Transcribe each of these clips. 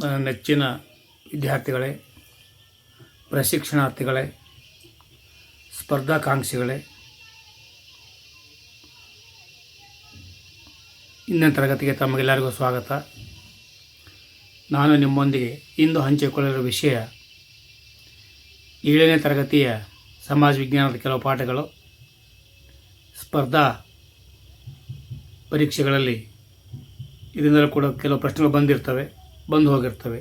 ನನ್ನ ನೆಚ್ಚಿನ ವಿದ್ಯಾರ್ಥಿಗಳೇ, ಪ್ರಶಿಕ್ಷಣಾರ್ಥಿಗಳೇ, ಸ್ಪರ್ಧಾಕಾಂಕ್ಷಿಗಳೇ, ಇಂದಿನ ತರಗತಿಗೆ ತಮಗೆಲ್ಲರಿಗೂ ಸ್ವಾಗತ. ನಾನು ನಿಮ್ಮೊಂದಿಗೆ ಇಂದು ಹಂಚಿಕೊಳ್ಳಿರುವ ವಿಷಯ 7ನೇ ತರಗತಿಯ ಸಮಾಜ ವಿಜ್ಞಾನದ ಕೆಲವು ಪಾಠಗಳು. ಸ್ಪರ್ಧಾ ಪರೀಕ್ಷೆಗಳಲ್ಲಿ ಇದರಿಂದಲೂ ಕೂಡ ಕೆಲವು ಪ್ರಶ್ನೆಗಳು ಬಂದು ಹೋಗಿರ್ತವೆ.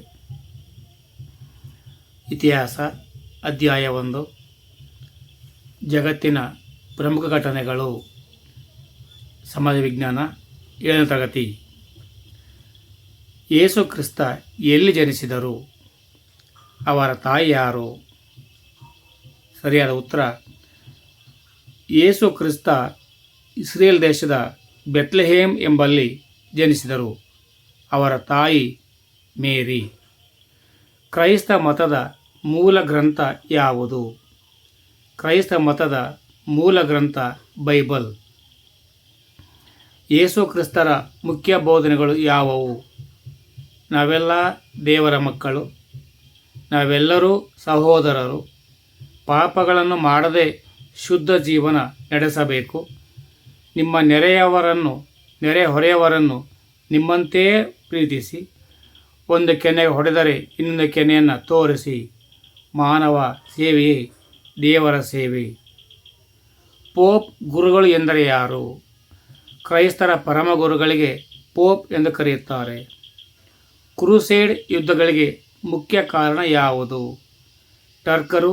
ಇತಿಹಾಸ ಅಧ್ಯಾಯ 1, ಜಗತ್ತಿನ ಪ್ರಮುಖ ಘಟನೆಗಳು, ಸಮಾಜ ವಿಜ್ಞಾನ 7ನೇ ತರಗತಿ. ಯೇಸು ಕ್ರಿಸ್ತ ಎಲ್ಲಿ ಜನಿಸಿದರು? ಅವರ ತಾಯಿ ಯಾರು? ಸರಿಯಾದ ಉತ್ತರ, ಯೇಸು ಕ್ರಿಸ್ತ ಇಸ್ರೇಲ್ ದೇಶದ ಬೆತ್ಲೆಹೇಮ್ ಎಂಬಲ್ಲಿ ಜನಿಸಿದರು. ಅವರ ತಾಯಿ ಮೇರಿ. ಕ್ರೈಸ್ತ ಮತದ ಮೂಲ ಗ್ರಂಥ ಯಾವುದು? ಕ್ರೈಸ್ತ ಮತದ ಮೂಲ ಗ್ರಂಥ ಬೈಬಲ್. ಯೇಸು ಕ್ರಿಸ್ತರ ಮುಖ್ಯ ಬೋಧನೆಗಳು ಯಾವುವು? ನಾವೆಲ್ಲ ದೇವರ ಮಕ್ಕಳು, ನಾವೆಲ್ಲರೂ ಸಹೋದರರು, ಪಾಪಗಳನ್ನು ಮಾಡದೆ ಶುದ್ಧ ಜೀವನ ನಡೆಸಬೇಕು, ನಿಮ್ಮ ನೆರೆಹೊರೆಯವರನ್ನು ನಿಮ್ಮಂತೆಯೇ ಪ್ರೀತಿಸಿ, ಒಂದು ಕೆನೆಗೆ ಹೊಡೆದರೆ ಇನ್ನೊಂದು ಕೆನೆಯನ್ನು ತೋರಿಸಿ, ಮಾನವ ಸೇವೆಯೇ ದೇವರ ಸೇವೆ. ಪೋಪ್ ಗುರುಗಳು ಎಂದರೆ ಯಾರು? ಕ್ರೈಸ್ತರ ಪರಮ ಗುರುಗಳಿಗೆ ಪೋಪ್ ಎಂದು ಕರೆಯುತ್ತಾರೆ. ಕ್ರೂಸೇಡ್ ಯುದ್ಧಗಳಿಗೆ ಮುಖ್ಯ ಕಾರಣ ಯಾವುದು? ಟರ್ಕರು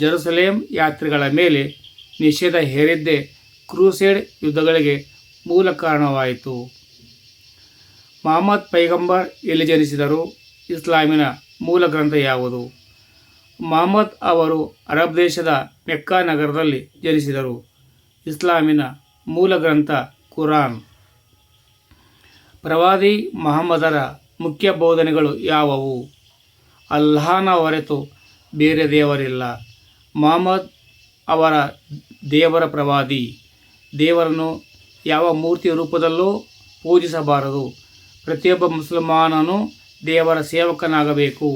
ಜೆರುಸಲೇಮ್ ಯಾತ್ರಿಗಳ ಮೇಲೆ ನಿಷೇಧ ಹೇರಿದ್ದೇ ಕ್ರೂಸೇಡ್ ಯುದ್ಧಗಳಿಗೆ ಮೂಲ ಕಾರಣವಾಯಿತು. ಮಹಮ್ಮದ್ ಪೈಗಂಬರ್ ಎಲ್ಲಿ ಜನಿಸಿದರು? ಇಸ್ಲಾಮಿನ ಮೂಲ ಗ್ರಂಥ ಯಾವುದು? ಮಹಮ್ಮದ್ ಅವರು ಅರಬ್ ದೇಶದ ಮೆಕ್ಕಾ ನಗರದಲ್ಲಿ ಜನಿಸಿದರು. ಇಸ್ಲಾಮಿನ ಮೂಲ ಗ್ರಂಥ ಕುರಾನ್. ಪ್ರವಾದಿ ಮಹಮ್ಮದರ ಮುಖ್ಯ ಬೋಧನೆಗಳು ಯಾವುವು? ಅಲ್ಲಾಹನ ಹೊರತು ಬೇರೆ ದೇವರಿಲ್ಲ. ಮಹಮ್ಮದ್ ಅವರ ದೇವರ ಪ್ರವಾದಿ. ದೇವರನ್ನು ಯಾವ ಮೂರ್ತಿಯ ರೂಪದಲ್ಲೂ ಪೂಜಿಸಬಾರದು. ಪ್ರತಿಯೊಬ್ಬ ಮುಸಲ್ಮಾನನು ದೇವರ ಸೇವಕನಾಗಬೇಕು,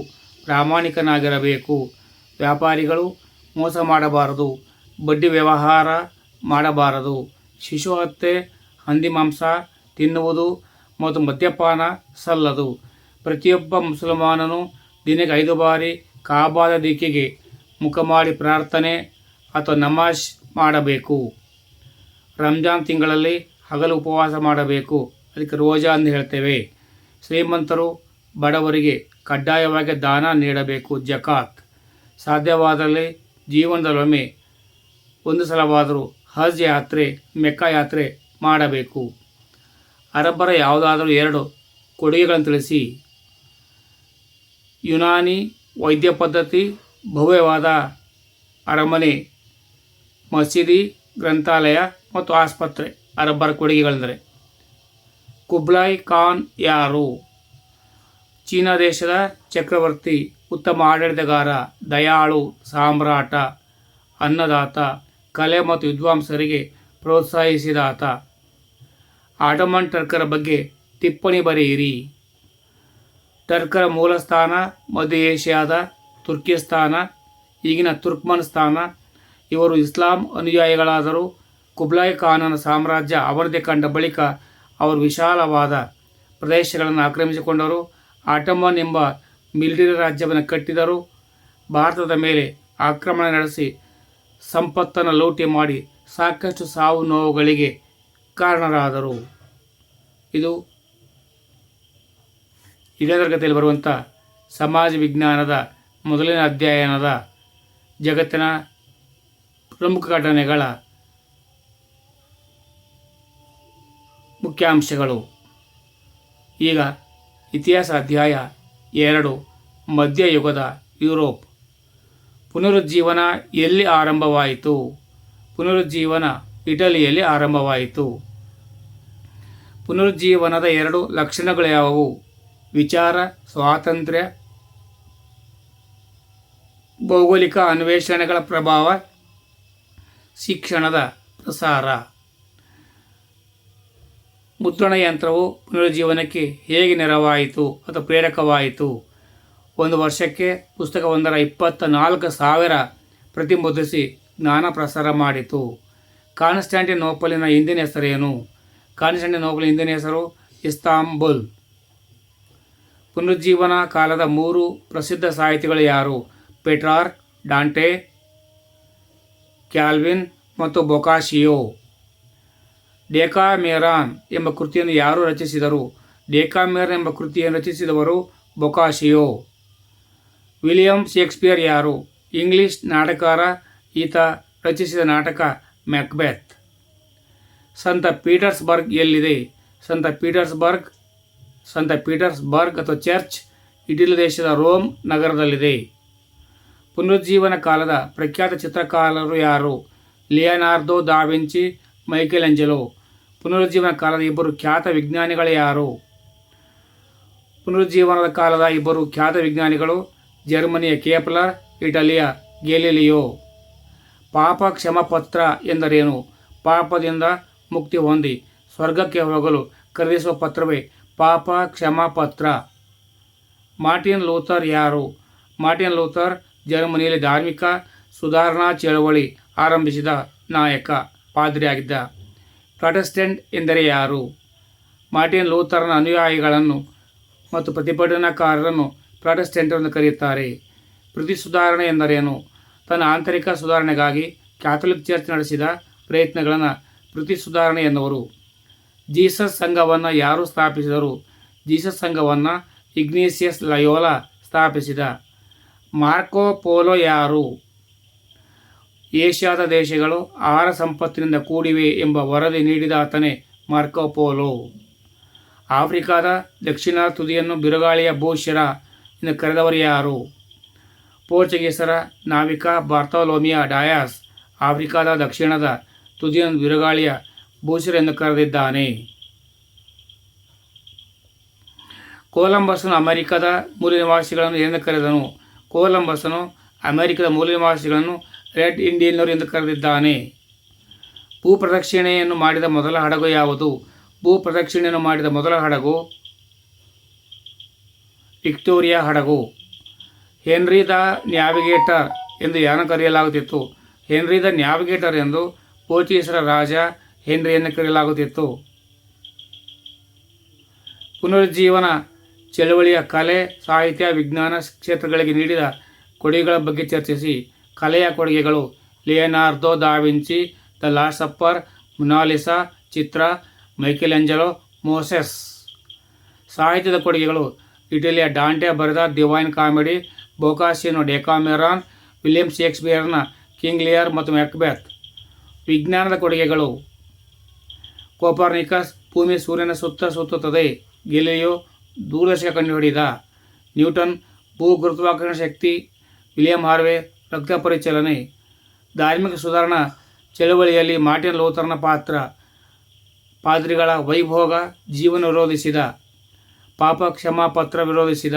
ಪ್ರಾಮಾಣಿಕನಾಗಿರಬೇಕು. ವ್ಯಾಪಾರಿಗಳು ಮೋಸ ಮಾಡಬಾರದು, ಬಡ್ಡಿ ವ್ಯವಹಾರ ಮಾಡಬಾರದು, ಶಿಶು ಹತ್ಯೆ, ಹಂದಿ ಮಾಂಸ ತಿನ್ನುವುದು ಮತ್ತು ಮದ್ಯಪಾನ ಸಲ್ಲದು. ಪ್ರತಿಯೊಬ್ಬ ಮುಸಲ್ಮಾನನು ದಿನಕ್ಕೆ 5 ಬಾರಿ ಕಾಬಾದ ದಿಕ್ಕಿಗೆ ಮುಖ ಮಾಡಿ ಪ್ರಾರ್ಥನೆ ಅಥವಾ ನಮಾಜ್ ಮಾಡಬೇಕು. ರಂಜಾನ್ ತಿಂಗಳಲ್ಲಿ ಹಗಲು ಉಪವಾಸ ಮಾಡಬೇಕು, ಅದಕ್ಕೆ ರೋಜಾ ಎಂದು ಹೇಳ್ತೇವೆ. ಶ್ರೀಮಂತರು ಬಡವರಿಗೆ ಕಡ್ಡಾಯವಾಗಿ ದಾನ ನೀಡಬೇಕು, ಜಕಾತ್. ಸಾಧ್ಯವಾದಲ್ಲಿ ಜೀವನದಲ್ಲೊಮ್ಮೆ ಒಂದು ಸಲವಾದರೂ ಹಜ್ ಯಾತ್ರೆ, ಮೆಕ್ಕಾ ಯಾತ್ರೆ ಮಾಡಬೇಕು. ಅರಬ್ಬರ ಯಾವುದಾದರೂ 2 ಕೊಡುಗೆಗಳನ್ನು ತಿಳಿಸಿ. ಯುನಾನಿ ವೈದ್ಯ ಪದ್ಧತಿ, ಭವ್ಯವಾದ ಅರಮನೆ, ಮಸೀದಿ, ಗ್ರಂಥಾಲಯ ಮತ್ತು ಆಸ್ಪತ್ರೆ. ಅರಬ್ಬರ ಕೊಡುಗೆಗಳೆಂದರೆ. ಕುಬ್ಲಾಯ್ ಖಾನ್ ಯಾರು? ಚೀನಾ ದೇಶದ ಚಕ್ರವರ್ತಿ, ಉತ್ತಮ ಆಡಳಿತಗಾರ, ದಯಾಳು, ಸಾಮ್ರಾಟ, ಅನ್ನದಾತ, ಕಲೆ ಮತ್ತು ವಿದ್ವಾಂಸರಿಗೆ ಪ್ರೋತ್ಸಾಹಿಸಿದಾತ. ಆಟಮನ್ ಟರ್ಕರ ಬಗ್ಗೆ ಟಿಪ್ಪಣಿ ಬರೆಯಿರಿ. ಟರ್ಕರ ಮೂಲಸ್ಥಾನ ಮಧ್ಯ ಏಷ್ಯಾದ ತುರ್ಕಿಸ್ತಾನ, ಈಗಿನ ತುರ್ಕ್ಮನ್ಸ್ತಾನ. ಇವರು ಇಸ್ಲಾಂ ಅನುಯಾಯಿಗಳಾದರು. ಕುಬ್ಲಾಯ್ ಖಾನನ ಸಾಮ್ರಾಜ್ಯ ಅವನತಿ ಕಂಡ ಬಳಿಕ ಅವರು ವಿಶಾಲವಾದ ಪ್ರದೇಶಗಳನ್ನು ಆಕ್ರಮಿಸಿಕೊಂಡರು. ಆಟಮನ್ ಎಂಬ ಮಿಲಿಟರಿ ರಾಜ್ಯವನ್ನು ಕಟ್ಟಿದರು. ಭಾರತದ ಮೇಲೆ ಆಕ್ರಮಣ ನಡೆಸಿ ಸಂಪತ್ತನ್ನು ಲೂಟಿ ಮಾಡಿ ಸಾಕಷ್ಟು ಸಾವು ನೋವುಗಳಿಗೆ ಕಾರಣರಾದರು. ಇದು 7ನೇ ತರಗತಿಯಲ್ಲಿ ಬರುವಂಥ ಸಮಾಜ ವಿಜ್ಞಾನದ ಮೊದಲನೇ ಅಧ್ಯಯನದ ಜಗತ್ತಿನ ಪ್ರಮುಖ ಘಟನೆಗಳ ಮುಖ್ಯಾಂಶಗಳು. ಈಗ ಇತಿಹಾಸ ಅಧ್ಯಾಯ 2, ಮಧ್ಯಯುಗದ ಯುರೋಪ್. ಪುನರುಜ್ಜೀವನ ಎಲ್ಲಿ ಆರಂಭವಾಯಿತು? ಪುನರುಜ್ಜೀವನ ಇಟಲಿಯಲ್ಲಿ ಆರಂಭವಾಯಿತು. ಪುನರುಜ್ಜೀವನದ 2 ಲಕ್ಷಣಗಳು ಯಾವುವು? ವಿಚಾರ ಸ್ವಾತಂತ್ರ್ಯ, ಭೌಗೋಳಿಕ ಅನ್ವೇಷಣೆಗಳ ಪ್ರಭಾವ, ಶಿಕ್ಷಣದ ಪ್ರಸಾರ. ಮುದ್ರಣ ಯಂತ್ರವು ಪುನರುಜ್ಜೀವನಕ್ಕೆ ಹೇಗೆ ನೆರವಾಯಿತು ಅಥವಾ ಪ್ರೇರಕವಾಯಿತು? ಒಂದು ವರ್ಷಕ್ಕೆ ಪುಸ್ತಕವೊಂದರ 24,000 ಪ್ರತಿ ಮುದ್ರಿಸಿ ಜ್ಞಾನ ಪ್ರಸಾರ ಮಾಡಿತು. ಕಾನ್ಸ್ಟಾಂಟಿನೋಪಲಿನ ಹಿಂದಿನ ಹೆಸರೇನು? ಕಾನ್ಸ್ಟಾಂಟಿನೋಪಲಿನ ಹಿಂದಿನ ಹೆಸರು ಇಸ್ತಾಂಬುಲ್. ಪುನರುಜ್ಜೀವನ ಕಾಲದ 3 ಪ್ರಸಿದ್ಧ ಸಾಹಿತಿಗಳು ಯಾರು? ಪೆಟ್ರಾರ್ಕ್, ಡಾಂಟೆ, ಕ್ಯಾಲ್ವಿನ್ ಮತ್ತು ಬೊಕಾಶಿಯೋ. ಡೆಕಾಮೆರಾನ್ ಎಂಬ ಕೃತಿಯನ್ನು ಯಾರು ರಚಿಸಿದರು? ಡೆಕಾಮೆರಾನ್ ಎಂಬ ಕೃತಿಯನ್ನು ರಚಿಸಿದವರು ಬೊಕಾಶಿಯೋ. ವಿಲಿಯಂ ಶೇಕ್ಸ್ಪಿಯರ್ ಯಾರು? ಇಂಗ್ಲಿಷ್ ನಾಟಕಕಾರ. ಈತ ರಚಿಸಿದ ನಾಟಕ ಮ್ಯಾಕ್ಬೆತ್. ಸಂತ ಪೀಟರ್ಸ್ಬರ್ಗ್ ಎಲ್ಲಿದೆ? ಸಂತ ಪೀಟರ್ಸ್ಬರ್ಗ್ ಅಥವಾ ಚರ್ಚ್ ಇಟಲಿ ದೇಶದ ರೋಮ್ ನಗರದಲ್ಲಿದೆ. ಪುನರುಜ್ಜೀವನ ಕಾಲದ ಪ್ರಖ್ಯಾತ ಚಿತ್ರಕಾರರು ಯಾರು? ಲಿಯನಾರ್ದೋ ದಾ ವಿಂಚಿ, ಮೈಕೆಲ್ ಆಂಜೆಲೋ. ಪುನರುಜ್ಜೀವನ ಕಾಲದ 2 ಖ್ಯಾತ ವಿಜ್ಞಾನಿಗಳು ಯಾರು? ಪುನರುಜ್ಜೀವನದ ಕಾಲದ 2 ಖ್ಯಾತ ವಿಜ್ಞಾನಿಗಳು ಜರ್ಮನಿಯ ಕೇಪ್ಲರ್, ಇಟಲಿಯ ಗ್ಯಾಲಿಲಿಯೋ. ಪಾಪ ಕ್ಷಮಾಪತ್ರ ಎಂದರೇನು? ಪಾಪದಿಂದ ಮುಕ್ತಿ ಹೊಂದಿ ಸ್ವರ್ಗಕ್ಕೆ ಹೋಗಲು ಖರೀದಿಸುವ ಪತ್ರವೇ ಪಾಪ ಕ್ಷಮಾಪತ್ರ. ಮಾರ್ಟಿನ್ ಲೂಥರ್ ಯಾರು? ಮಾರ್ಟಿನ್ ಲೂಥರ್ ಜರ್ಮನಿಯಲ್ಲಿ ಧಾರ್ಮಿಕ ಸುಧಾರಣಾ ಚಳವಳಿ ಆರಂಭಿಸಿದ ನಾಯಕ, ಪಾದ್ರಿಯಾಗಿದ್ದ. ಪ್ರಾಟೆಸ್ಟೆಂಟ್ ಎಂದರೆ ಯಾರು? ಮಾರ್ಟಿನ್ ಲೂಥರ್ನ ಅನುಯಾಯಿಗಳನ್ನು ಮತ್ತು ಪ್ರತಿಭಟನಾಕಾರರನ್ನು ಪ್ರಾಟೆಸ್ಟೆಂಟ್ ಎಂದು ಕರೆಯುತ್ತಾರೆ. ಪ್ರತಿ ಸುಧಾರಣೆ ಎಂದರೇನು? ತನ್ನ ಆಂತರಿಕ ಸುಧಾರಣೆಗಾಗಿ ಕ್ಯಾಥೋಲಿಕ್ ಚರ್ಚ್ ನಡೆಸಿದ ಪ್ರಯತ್ನಗಳನ್ನು ಪ್ರತಿ ಸುಧಾರಣೆ ಎನ್ನುವರು. ಜೀಸಸ್ ಸಂಘವನ್ನು ಯಾರು ಸ್ಥಾಪಿಸಿದರು? ಜೀಸಸ್ ಸಂಘವನ್ನು ಇಗ್ನೇಷಿಯಸ್ ಲಯೋಲಾ ಸ್ಥಾಪಿಸಿದ. ಮಾರ್ಕೊ ಪೋಲೋ ಯಾರು? ಏಷ್ಯಾದ ದೇಶಗಳು ಆಹಾರ ಸಂಪತ್ತಿನಿಂದ ಕೂಡಿವೆ ಎಂಬ ವರದಿ ನೀಡಿದ ಆತನೇ ಮಾರ್ಕೊ ಪೋಲೋ. ಆಫ್ರಿಕಾದ ದಕ್ಷಿಣ ತುದಿಯನ್ನು ಬಿರುಗಾಳಿಯ ಭೂಶಿರ ಎಂದು ಕರೆದವರು ಯಾರು? ಪೋರ್ಚುಗೀಸರ ನಾವಿಕ ಬಾರ್ತೊಲೊಮಿಯೋ ಡಯಾಸ್ ಆಫ್ರಿಕಾದ ದಕ್ಷಿಣದ ತುದಿಯನ್ನು ಬಿರುಗಾಳಿಯ ಭೂಶಿರ ಎಂದು ಕರೆದಿದ್ದಾನೆ. ಕೊಲಂಬಸ್ಸನು ಅಮೆರಿಕದ ಮೂಲ ನಿವಾಸಿಗಳನ್ನು ಎಂದು ಕರೆದನು? ಕೊಲಂಬಸ್ಸನು ಅಮೆರಿಕದ ಮೂಲ ನಿವಾಸಿಗಳನ್ನು ರೆಡ್ ಇಂಡಿಯನ್ನರು ಎಂದು ಕರೆದಿದ್ದಾನೆ. ಭೂಪ್ರದಕ್ಷಿಣೆಯನ್ನು ಮಾಡಿದ ಮೊದಲ ಹಡಗು ಯಾವುದು? ಭೂಪ್ರದಕ್ಷಿಣೆಯನ್ನು ಮಾಡಿದ ಮೊದಲ ಹಡಗು ವಿಕ್ಟೋರಿಯಾ ಹಡಗು. ಹೆನ್ರಿ ದ ನ್ಯಾವಿಗೇಟರ್ ಎಂದು ಯಾರನ್ನು ಕರೆಯಲಾಗುತ್ತಿತ್ತು? ಹೆನ್ರಿ ದ ನ್ಯಾವಿಗೇಟರ್ ಎಂದು ಪೋರ್ಚುಗೀಸರ ರಾಜ ಹೆನ್ರಿಯನ್ನು ಕರೆಯಲಾಗುತ್ತಿತ್ತು. ಪುನರುಜ್ಜೀವನ ಚಳವಳಿಯ ಕಲೆ, ಸಾಹಿತ್ಯ, ವಿಜ್ಞಾನ ಕ್ಷೇತ್ರಗಳಿಗೆ ನೀಡಿದ ಕೊಡುಗೆಗಳ ಬಗ್ಗೆ ಚರ್ಚಿಸಿ. ಕಲೆಯ ಕೊಡುಗೆಗಳು: Leonardo da Vinci, the Last Supper, Mona Lisa ಚಿತ್ರ, ಮೈಕೆಲ್ ಆಂಜೆಲೋ, ಮೋಸೆಸ್. ಸಾಹಿತ್ಯದ ಕೊಡುಗೆಗಳು: ಇಟಲಿಯ ಡಾಂಟೆ ಬರೆದ Divine Comedy, Boccaccio Decameron, William ಶೇಕ್ಸ್ಪಿಯರ್ನ ಕಿಂಗ್ ಲಿಯರ್ ಮತ್ತು ಮ್ಯಾಕ್ಬೆತ್. ವಿಜ್ಞಾನದ ಕೊಡುಗೆಗಳು: ಕೋಪರ್ನಿಕಸ್ ಭೂಮಿ ಸೂರ್ಯನ ಸುತ್ತ ಸುತ್ತುತ್ತದೆ, ಗ್ಯಾಲಿಲಿಯೋ ದೂರದರ್ಶಕ ಕಂಡುಹಿಡಿದ, ನ್ಯೂಟನ್ ಭೂಗುರುತ್ವಾಕರ್ಷಣ ಶಕ್ತಿ, ವಿಲಿಯಂ ಹಾರ್ವೆ ರಕ್ತ ಪರಿಚಲನೆ. ಧಾರ್ಮಿಕ ಸುಧಾರಣಾ ಚಳವಳಿಯಲ್ಲಿ ಮಾರ್ಟಿನ್ ಲೂಥರ್ನ ಪಾತ್ರ: ಪಾದ್ರಿಗಳ ವೈಭೋಗ, ಜೀವನ ವಿರೋಧಿಸಿದ, ಪಾಪ ಕ್ಷಮಾಪತ್ರ ವಿರೋಧಿಸಿದ,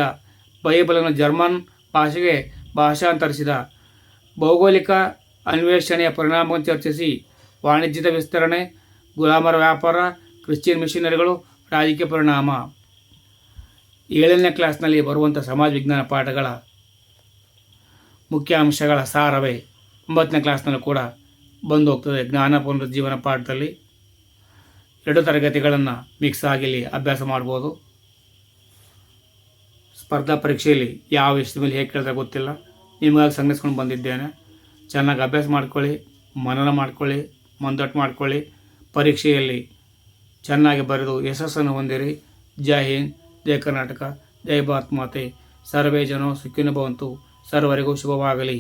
ಬೈಬಲನ್ನು ಜರ್ಮನ್ ಭಾಷೆಗೆ ಭಾಷಾಂತರಿಸಿದ. ಭೌಗೋಳಿಕ ಅನ್ವೇಷಣೆಯ ಪರಿಣಾಮವನ್ನು ಚರ್ಚಿಸಿ. ವಾಣಿಜ್ಯದ ವಿಸ್ತರಣೆ, ಗುಲಾಮರ ವ್ಯಾಪಾರ, ಕ್ರಿಶ್ಚಿಯನ್ ಮಿಷನರಿಗಳು, ರಾಜಕೀಯ ಪರಿಣಾಮ. 7ನೇ ಕ್ಲಾಸ್ನಲ್ಲಿ ಬರುವಂಥ ಸಮಾಜ ವಿಜ್ಞಾನ ಪಾಠಗಳ ಮುಖ್ಯ ಅಂಶಗಳ ಸಾರವೇ 9ನೇ ಕ್ಲಾಸ್ನಲ್ಲೂ ಕೂಡ ಬಂದು ಹೋಗ್ತದೆ. ಜ್ಞಾನ ಪುನರುಜ್ಜೀವನ ಪಾಠದಲ್ಲಿ 2 ತರಗತಿಗಳನ್ನು ಮಿಕ್ಸ್ ಆಗಿಲ್ಲಿ ಅಭ್ಯಾಸ ಮಾಡ್ಬೋದು. ಸ್ಪರ್ಧಾ ಪರೀಕ್ಷೆಯಲ್ಲಿ ಯಾವ ವಿಷಯದ ಮೇಲೆ ಹೇಗೆ ಕೇಳ್ತಾರೆ ಗೊತ್ತಿಲ್ಲ, ನಿಮಗಾಗಿ ಸಂಗ್ರಹಿಸ್ಕೊಂಡು ಬಂದಿದ್ದೇನೆ. ಚೆನ್ನಾಗಿ ಅಭ್ಯಾಸ ಮಾಡ್ಕೊಳ್ಳಿ, ಮನನ ಮಾಡ್ಕೊಳ್ಳಿ, ಮಂದಟ್ಟು ಮಾಡ್ಕೊಳ್ಳಿ. ಪರೀಕ್ಷೆಯಲ್ಲಿ ಚೆನ್ನಾಗಿ ಬರೆದು ಯಶಸ್ಸನ್ನು ಹೊಂದಿರಿ. ಜೈ ಹಿಂದ್, ಜೈ ಕರ್ನಾಟಕ, ಜೈ ಭಾರತ್ ಮಾತೆ. ಸರ್ವೇ ಜನೋ ಸುಖಿನೋ ಭವಂತು. ಸರ್ವರಿಗೂ ಶುಭವಾಗಲಿ.